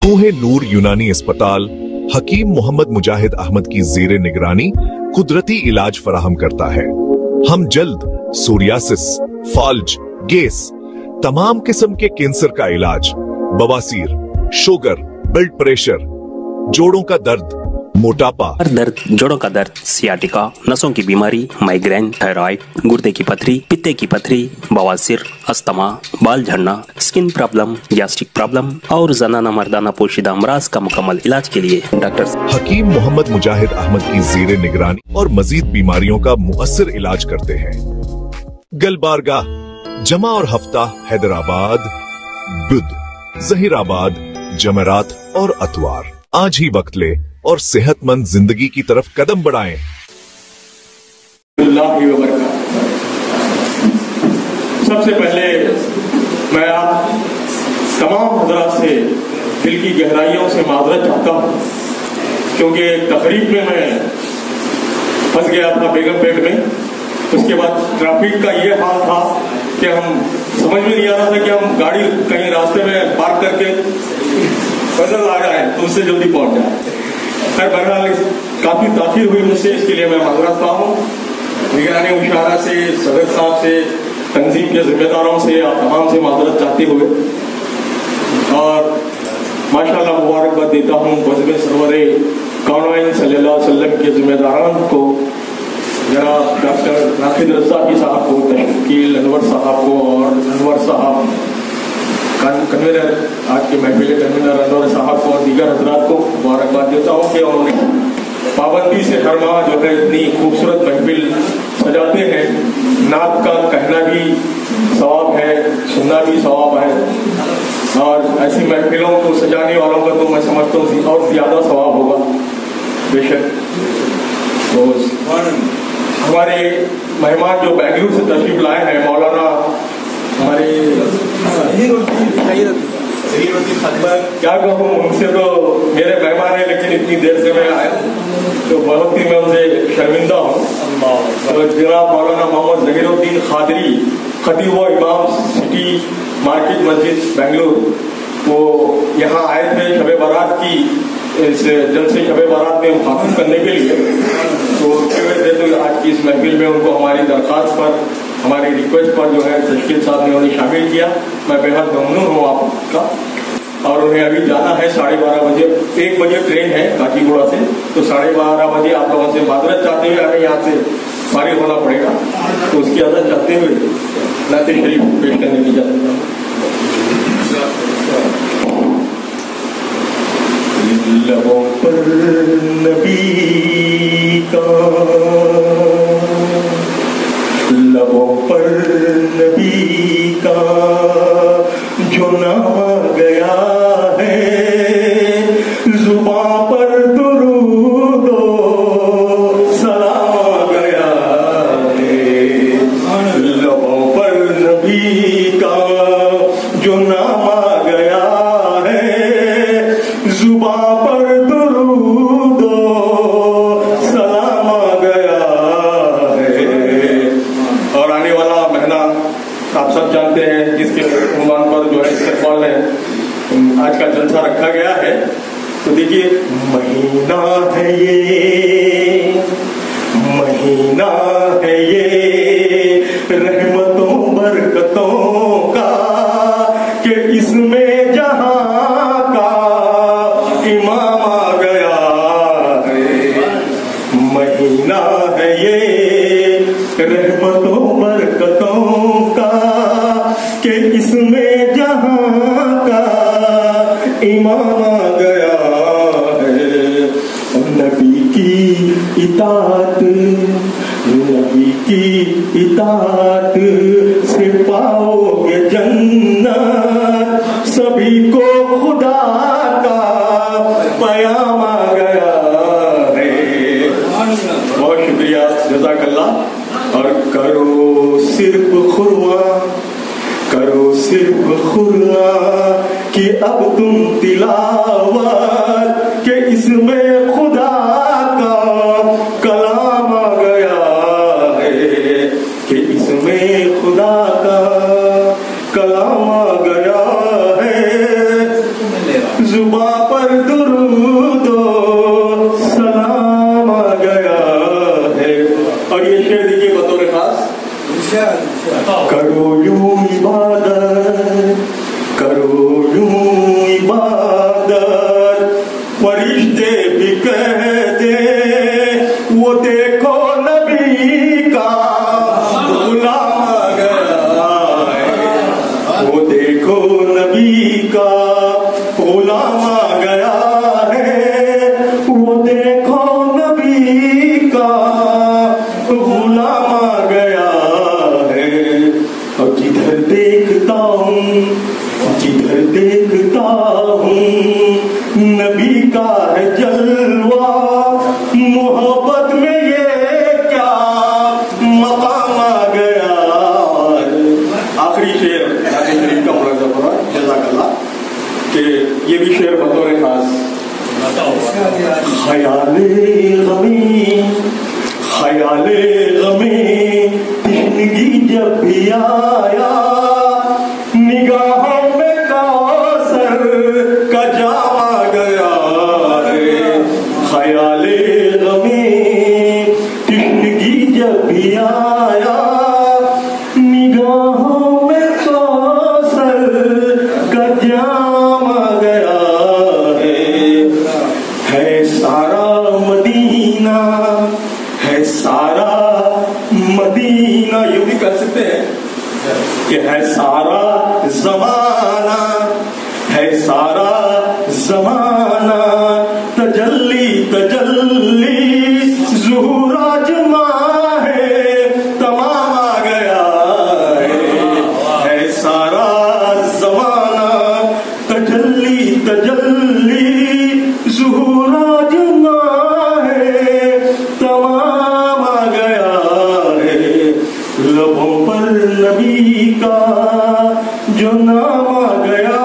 कोहे नूर यूनानी अस्पताल हकीम मोहम्मद मुजाहिद अहमद की जेर निगरानी कुदरती इलाज फराहम करता है। हम जल्द सोरियासिस, फाल्ज, गैस, तमाम किस्म के कैंसर का इलाज, बवासीर, शुगर, ब्लड प्रेशर, जोड़ों का दर्द, मोटापा, दर्द, जोड़ों का दर्द, सियाटिका, नसों की बीमारी, माइग्रेन, थायराइड, गुर्दे की पथरी, पित्ते की पथरी, बवासीर, अस्थमा, बाल झड़ना, स्किन प्रॉब्लम, गैस्ट्रिक प्रॉब्लम और जनाना मर्दाना पोशीदा अमराज का मुकम्मल इलाज के लिए डॉक्टर हकीम मोहम्मद मुजाहिद अहमद की जेर निगरानी और मजीद बीमारियों का मुअस्सर इलाज करते हैं। गलबारगाह, जमा और हफ्ता, हैदराबाद, बुध, जहीराबाद, जमेरात और अतवार। आज ही वक्त ले और सेहतमंद जिंदगी की तरफ कदम बढ़ाएं। सबसे पहले मैं आप तमाम हजरात से दिल की गहराइयों से माजरत चाहता हूँ, क्योंकि तकरीब में मैं फंस गया था बेगमपेट में। उसके बाद ट्रैफिक का ये हाल था कि हम समझ में नहीं आ रहा था कि हम गाड़ी कहीं रास्ते में पार्क करके फसल आ जाए तो उससे जल्दी पहुंच जाए। खैर बहरहाल काफी ताखिर हुई मुझसे, इसके लिए मैं माजरत खा हूँ। निगरानी मुशावरा से, सदर साहब से, तंजीम के जिम्मेदारों से, आप तमाम से माजरत चाहते हुए और माशाल्लाह मुबारकबाद देता हूँ बज़्म सरवरे कौनैन सल्लल्लाहु अलैहि वसल्लम के जिम्मेदारान को, जनाब डॉक्टर नाखिद रज़ाकी साहब को, तशकील अनवर साहब को और अनवर साहब कन्वीनर, आज के महफिल कन्वीनर अनवर साहब को और दीगर हजरात को मुबारकबाद देता हूँ कि उन्होंने पाबंदी से हर माह जो है इतनी खूबसूरत महफिल सजाते हैं। नात का कहना भी सवाब है, सुनना भी सवाब है और ऐसी महफिलों को सजाने वालों का तो मैं समझता हूँ और ज्यादा सवाब होगा बेशक। तो हमारे मेहमान जो बेंगलुरु से तशरीफ लाए हैं, मौलाना हमारे क्या कहूँ, उनसे तो मेरे मेहमान है लेकिन इतनी देर से मैं आया तो बहुत ही मैं उनसे शर्मिंदा हूँ। तो जनाब मौलाना मोहम्मद ज़हीरुद्दीन खादरी, खतीब व इमाम, सिटी मार्केट मस्जिद बेंगलुरु, वो यहाँ आए थे शब बारात की इस जलसे शब बारात में मुखातिब करने के लिए। तो आज की इस महफिल में उनको हमारी दरख्वास्त पर, हमारी रिक्वेस्ट पर जो है तशकील साहब ने उन्हें शामिल किया। मैं बेहद ममनून हूँ आपका। और उन्हें अभी जाना है 12:30 बजे, 1 बजे ट्रेन है काकीगुड़ा से, तो 12:30 बजे आप लोगों से माजरत चाहते हुए हमें यहाँ से फारिग होना पड़ेगा। तो उसकी आदत चाहते हुए नाते शरीफ पेश करने की इजाजत है। लबों पर नबी का, लबों पर नबी का जो नाम आ गया है, जुबां पर दुरूद ओ सलाम आ गया है। लबों पर नबी का जो नाम आ गया है, जुबां पर दुरूद ओ सलाम आ गया है। और आने वाला महीना आप सब जानते हैं जिसके उन्वान पर जो है इस्तेमाल में आज का जलसा रखा गया है। तो देखिए, महीना है ये, महीना है ये रहमतों बरकतों का, कि इसमें जहां का इमाम आ गया है। महीना है ये रहमतों बरकतों का, कि इसमें जहां का इमाम आ गया है। नबी की इताअत, नबी की इताअत से पाओगे जन्नत, सभी को खुदा का पयाम आ गया है। बहुत शुक्रिया, जज़ाकल्लाह। और करो सिर्फ खुरवा, करो सिर्फ खुरवा कि अब तुम तिलावत, के इसमें खुदा का कलाम आ गया है, कि इसमें खुदा का कलाम आ गया है। जुबान माँ पर दुरूद ओ सलाम आ गया है। और ये शेर दीजिए बतौर खास। करो यूं इबादत, करो यूं इबादत, फरिश्ते भी कहते वो देखो नबी का गुलाम आ गया है, वो देखो नबी का गुलाम आ गया है, वो देखो नबी का गुलाम आ गया है। और जिधर देखता हूँ, जिधर देखता हूँ नबी का है जलवा, मोहब्बत में ये क्या मकाम आ गया। आखिरी शेर शरीफ का मुलाज़ा पड़ा जज़ाकल्लाह कि ये भी शेर बतौर खास। ख़याले ग़मी, ख़याले ग़मी तिश्नगी जब भी आया, निगाहों में कौसर का जाम आ गया है। ख़याले ग़मी तिश्नगी जब भी आया, निगाहों में कौसर का जाम आ गया है। सारा मदीना, है सारा मदीना, यूं भी कह सकते हैं कि है सारा ज़माना, है सारा ज़माना तजल्ली तजल्ली ज़ुहूर आज़मा है, तमाम आ गया है सारा ज़माना तजल्ली तजल्ली ज़ुहूर आज़मा है, तमाम आ गया है। लबों पर नबी का जो नाम आ गया